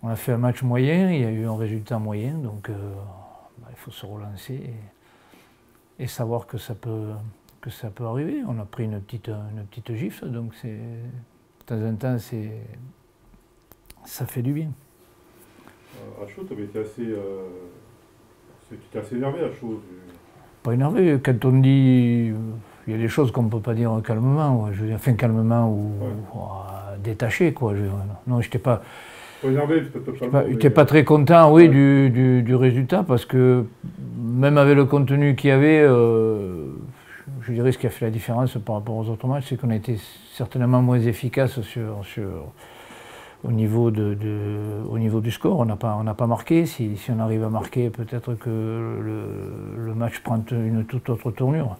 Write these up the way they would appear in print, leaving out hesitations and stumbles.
On a fait un match moyen, il y a eu un résultat moyen, donc il faut se relancer et savoir que ça peut arriver. On a pris une petite gifle, donc de temps en temps, ça fait du bien. À chaud, tu avais été assez énervé à chaud. Pas énervé, quand on dit... Il y a des choses qu'on ne peut pas dire calmement, je veux dire, enfin calmement ou détaché, quoi. Non, je n'étais pas... Pas énervé, peut-être j'étais pas très content, oui, du résultat, parce que même avec le contenu qu'il y avait, je dirais ce qui a fait la différence par rapport aux autres matchs, c'est qu'on a été certainement moins efficace au niveau du score. On n'a pas marqué. Si on arrive à marquer, peut-être que le match prend une toute autre tournure.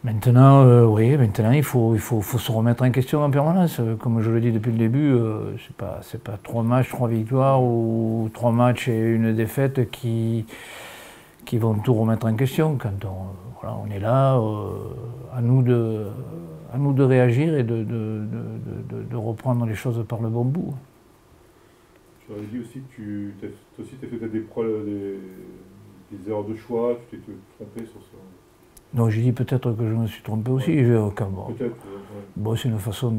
Maintenant, oui, il faut se remettre en question en permanence. Comme je le dis depuis le début, c'est pas 3 matchs, 3 victoires ou 3 matchs et une défaite qui vont tout remettre en question. Quand on est là, à nous de réagir et de reprendre les choses par le bon bout. Tu avais dit aussi que tu as fait des erreurs de choix, tu t'es trompé sur ça. Donc j'ai dit peut-être que je me suis trompé aussi. Ouais. Peut-être. Bon, c'est une façon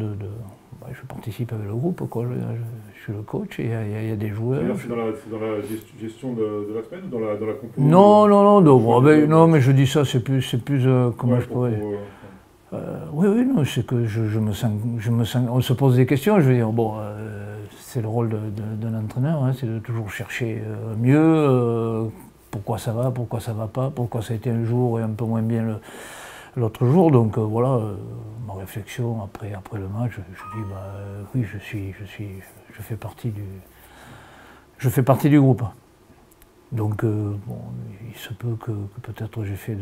je participe avec le groupe, quoi. Je suis le coach et il y a des joueurs. C'est dans la gestion de la semaine ou dans la compo? Non, mais je dis ça, c'est plus comment je pourrais. Oui, non, c'est que je me sens. On se pose des questions, je veux dire, c'est le rôle d'un entraîneur, hein, c'est de toujours chercher mieux. Pourquoi ça va pas, pourquoi ça a été un jour et un peu moins bien l'autre jour. Donc voilà, ma réflexion après le match, je dis oui, je fais partie du groupe. Donc il se peut que peut-être j'ai fait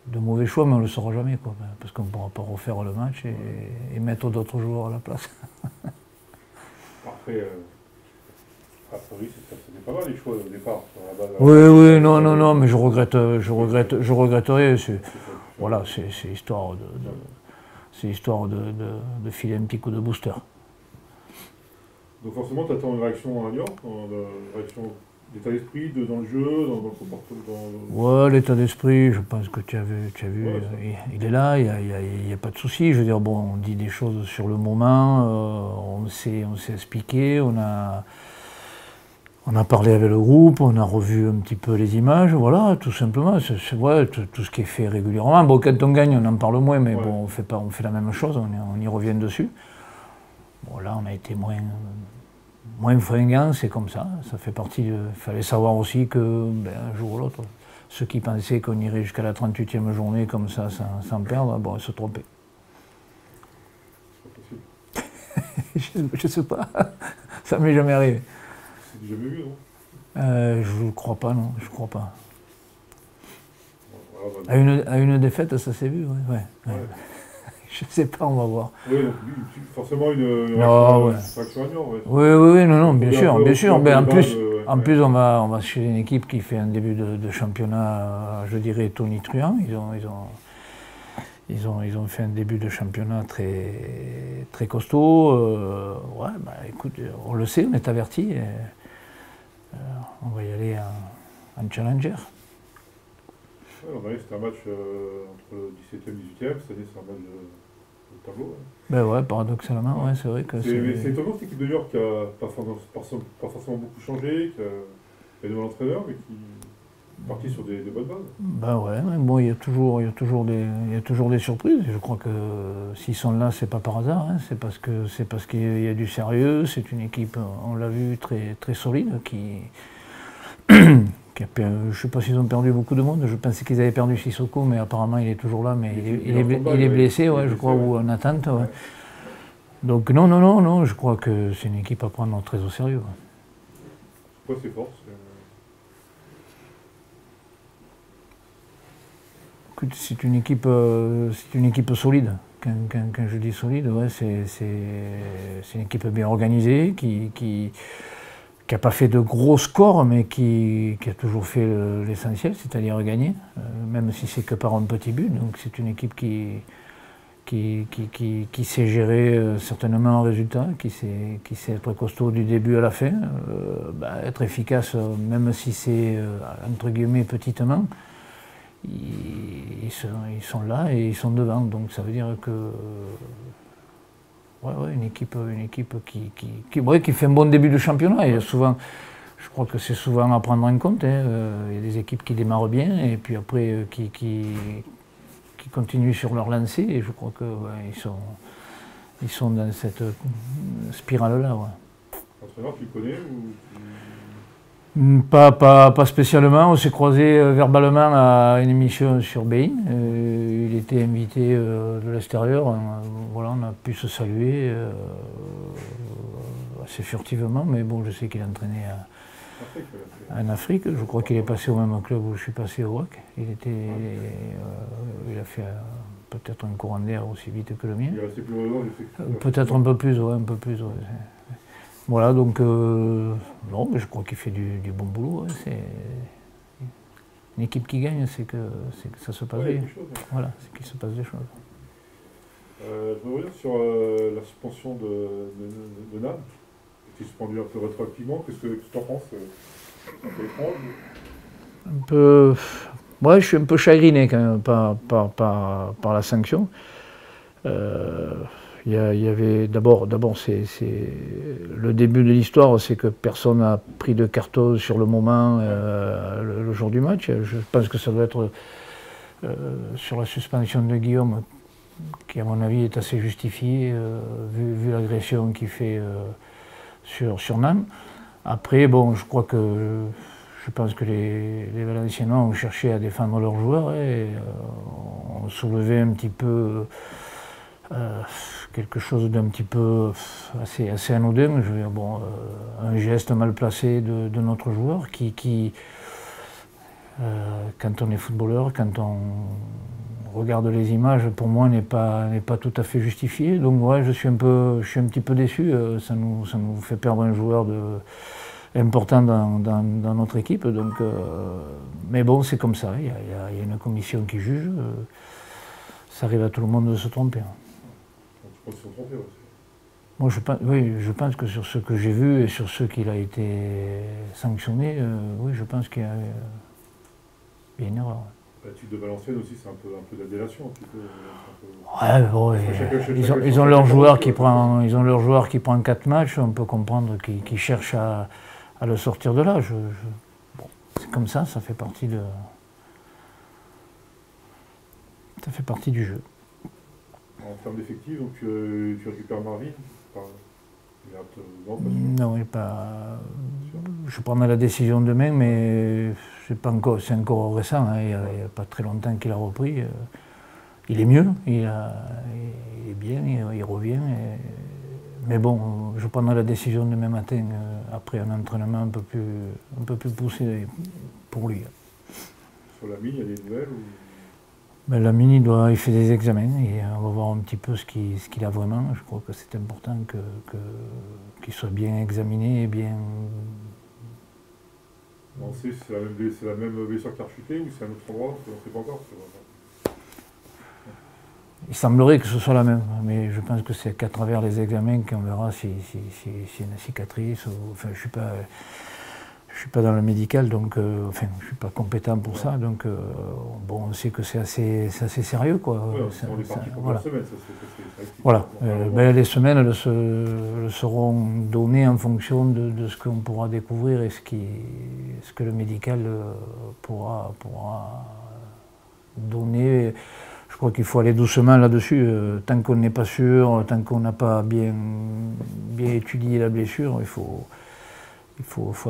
de mauvais choix, mais on ne le saura jamais, quoi, parce qu'on ne pourra pas refaire le match et mettre d'autres joueurs à la place. Après, oui, c'était pas mal les choix au départ. Oui, non, mais je regretterai. Voilà, c'est histoire de filer un petit coup de booster. Donc forcément, tu attends une réaction à Niort, une réaction d'état d'esprit, dans le jeu, dans le comportement. Ouais, l'état d'esprit, je pense que tu as vu, il est là, il n'y a pas de souci. Je veux dire, on dit des choses sur le moment, on s'est expliqué, on a parlé avec le groupe, on a revu un petit peu les images, voilà, tout simplement. Tout ce qui est fait régulièrement. Bon, quand on gagne, on en parle moins, mais on fait la même chose, on y revient dessus. Bon, là, on a été moins fringants, c'est comme ça. Ça fait partie il fallait savoir aussi que, un jour ou l'autre, ceux qui pensaient qu'on irait jusqu'à la 38e journée comme ça, sans perdre, ils se trompaient. Je sais pas, ça m'est jamais arrivé. C'est jamais vu, non? Je crois pas, non, je crois pas. Voilà, à une défaite, ça s'est vu, ouais. Je sais pas, on va voir. Oui, donc forcément une réaction à Niort, ouais. Oui, non, bien sûr. En plus, on va chez une équipe qui fait un début de championnat, je dirais, tonitruant. Ils ont fait un début de championnat très, très costaud. Écoute, on le sait, on est averti. On va y aller en challenger. Ouais, on arrive, c'était un match entre le 17e et le 18e, cette année c'est un match de tableau. Paradoxalement, c'est vrai que c'est étonnant cette équipe de Niort qui n'a pas forcément beaucoup changé, qui a de l'entraîneur, mais qui est parti sur des bonnes bases. Il y a toujours des surprises. Je crois que s'ils sont là, c'est pas par hasard, hein, c'est parce qu'il y a du sérieux. C'est une équipe, on l'a vu, très, très solide, je ne sais pas s'ils ont perdu beaucoup de monde. Je pensais qu'ils avaient perdu Sissoko, mais apparemment il est toujours là, mais il est blessé, je crois, ou en attente. Ouais. Donc non, je crois que c'est une équipe à prendre très au sérieux. Quoi c'est fort? C'est une équipe solide. Quand je dis solide, c'est une équipe bien organisée, qui n'a pas fait de gros scores, mais qui a toujours fait l'essentiel, c'est-à-dire gagner, même si c'est que par un petit but. Donc c'est une équipe qui qui sait gérer certainement un résultat, qui sait être costaud du début à la fin, être efficace même si c'est entre guillemets petitement. Ils sont là et ils sont devant, donc ça veut dire que une équipe qui fait un bon début de championnat. Et souvent, je crois que c'est souvent à prendre en compte. Hein. Il y a des équipes qui démarrent bien et puis après qui continuent sur leur lancée. Et je crois qu'ils sont dans cette spirale-là. Ouais. Entraîneur, tu le connais Pas spécialement. On s'est croisés verbalement à une émission sur Bein. Il était invité de l'extérieur. Voilà, on a pu se saluer assez furtivement, mais bon, je sais qu'il entraînait en Afrique. Je crois qu'il est passé au même club où je suis passé au WAC. Il a fait peut-être un courant d'air aussi vite que le mien. Il est resté plus longtemps, peut-être un peu plus, ouais. Voilà, donc, non, mais je crois qu'il fait du bon boulot. Hein. C'est une équipe qui gagne, c'est que ça se passe bien. Voilà, c'est qu'il se passe des choses. Je vais revenir sur la suspension de Nam, qui est suspendue un peu rétroactivement. Qu'est-ce que tu en penses? Un peu étrange? Un peu. Ouais, je suis un peu chagriné quand même par la sanction. Il y avait d'abord c'est le début de l'histoire, c'est que personne n'a pris de carton sur le moment le jour du match. Je pense que ça doit être sur la suspension de Guillaume, qui à mon avis est assez justifiée vu l'agression qu'il fait sur Nam. Après, bon, je pense que les Valenciennois ont cherché à défendre leurs joueurs et ont soulevé un petit peu quelque chose d'un petit peu assez anodin. Je veux dire, bon, un geste mal placé de notre joueur qui quand on est footballeur, quand on regarde les images, pour moi n'est pas tout à fait justifié. Donc ouais, je suis un petit peu déçu. Ça nous fait perdre un joueur important dans notre équipe. Donc, mais bon, c'est comme ça. Il y a une commission qui juge. Ça arrive à tout le monde de se tromper. Tu penses qu'ils sont trompés aussi? Moi, je pense que sur ce que j'ai vu et sur ce qu'il a été sanctionné, oui, je pense qu'il y a une erreur. L'équipe de Valenciennes aussi, c'est un peu de la délation. Ils ont leur joueur qui prend 4 matchs. On peut comprendre qu'ils cherchent à le sortir de là. Bon, c'est comme ça fait partie du jeu. En termes d'effectifs, donc tu récupères Marvin? Non, je prendrai la décision demain, mais c'est encore récent. Hein. Il n'y a pas très longtemps qu'il a repris. Il est mieux, il est bien, il revient. Mais bon, je prendrai la décision demain matin après un entraînement un peu plus poussé pour lui. Sur la mine, il y a des nouvelles La mine, il fait des examens et on va voir un petit peu ce qu'il a vraiment. Je crois que c'est important qu'il soit bien examiné et bien. On sait si c'est la même blessure qui a rechuté ou c'est un autre endroit, on ne sait pas encore. Il semblerait que ce soit la même, mais je pense que c'est qu'à travers les examens qu'on verra si une cicatrice. Enfin, je suis pas dans le médical, donc enfin, je suis pas compétent pour ça, donc bon, on sait que c'est assez sérieux, quoi. Ouais, on est parti pour voilà. la semaine, Voilà. Les semaines elles seront données en fonction de ce qu'on pourra découvrir et ce que le médical pourra donner. Je crois qu'il faut aller doucement là-dessus. Tant qu'on n'est pas sûr, tant qu'on n'a pas bien étudié la blessure, il faut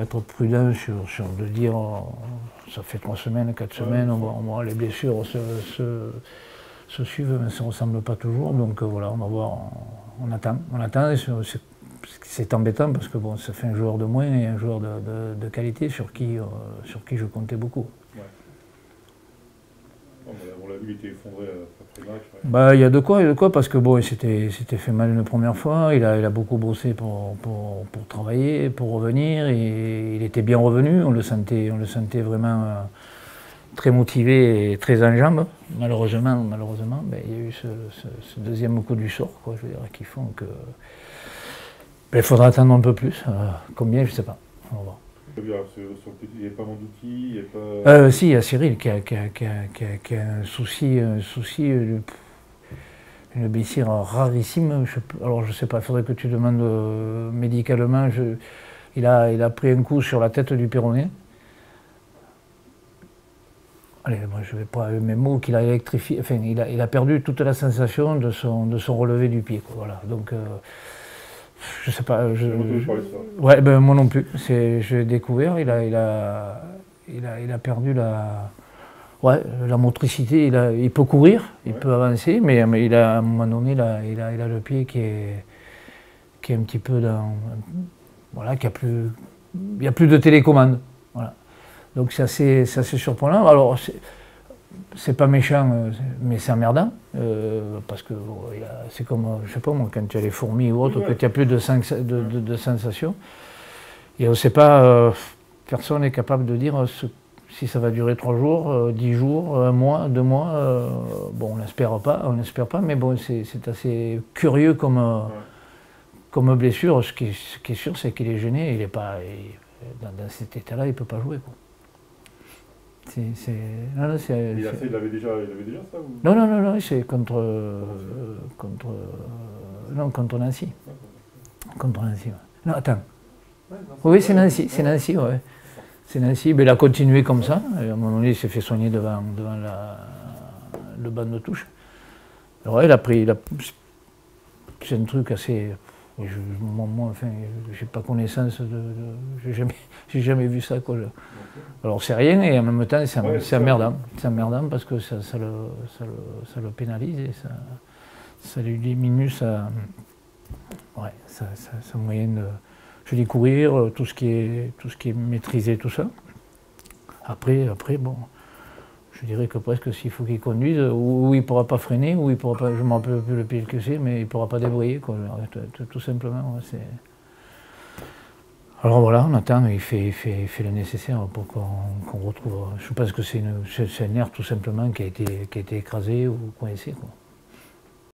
être prudent sur de dire ça fait 3 semaines, 4 semaines, on voit les blessures se suivent, mais ça ne ressemble pas toujours. Donc voilà, on va voir, on attend. C'est embêtant parce que bon, ça fait un joueur de moins et un joueur de qualité sur qui je comptais beaucoup. Ouais. On l'a vu, il était effondré après le match. Il y a de quoi, parce que bon, il s'était fait mal une première fois, il a beaucoup bossé pour travailler, pour revenir, et il était bien revenu, on le sentait vraiment très motivé et très en jambes. Malheureusement, ben, il y a eu ce deuxième coup du sort, quoi, je veux dire, qui font que ben, il faudra attendre un peu plus. Combien, je ne sais pas. On va voir. Il n'y a pas Mandouki, il n'y a pas... Si, il y a Cyril qui a un souci, une blessure rarissime. Alors je ne sais pas, il faudrait que tu demandes médicalement. Il a pris un coup sur la tête du péroné. Allez, moi je ne vais pas mes mots, qu'il a électrifié, enfin il a perdu toute la sensation de son relevé du pied, quoi, voilà. Donc je sais pas. Ouais, ben moi non plus. J'ai découvert, il a perdu la motricité. Il peut courir, il peut avancer, mais à un moment donné, il a le pied qui est un petit peu dans, voilà, il n'y a plus de télécommande, voilà. Donc c'est assez surprenant. Alors c'est pas méchant, mais c'est emmerdant, parce que bon, c'est comme, je sais pas moi, quand tu as les fourmis ou autre, que tu n'as plus de sensations. Et on ne sait pas, personne n'est capable de dire si ça va durer 3 jours, 10 jours, 1 mois, 2 mois. Bon, on n'espère pas, mais bon, c'est assez curieux comme blessure. Ce qui est sûr, c'est qu'il est gêné, il est pas, dans cet état-là, il ne peut pas jouer, quoi. Il avait déjà ça ou... Non, c'est contre Nancy. Contre Nancy, ouais. Non, attends. Oui, c'est Nancy, ouais. C'est Nancy, mais il a continué comme ça. Et à un moment donné, il s'est fait soigner devant le banc de touche. Alors, c'est un truc assez... Moi, enfin, j'ai pas connaissance j'ai jamais vu ça, quoi. Alors c'est rien, et en même temps c'est emmerdant. C'est emmerdant parce que ça le pénalise et ça lui diminue sa moyenne de courir, tout ce qui est maîtrisé, tout ça. Après, bon, je dirais que presque s'il faut qu'il conduise, ou il ne pourra pas freiner, ou il pourra pas, je ne me rappelle plus le pied que c'est, mais il ne pourra pas débrayer, quoi, tout simplement. Ouais, alors voilà, on attend, il fait le nécessaire pour qu'on retrouve. Je pense que c'est un nerf tout simplement qui a été écrasé ou coincé, quoi.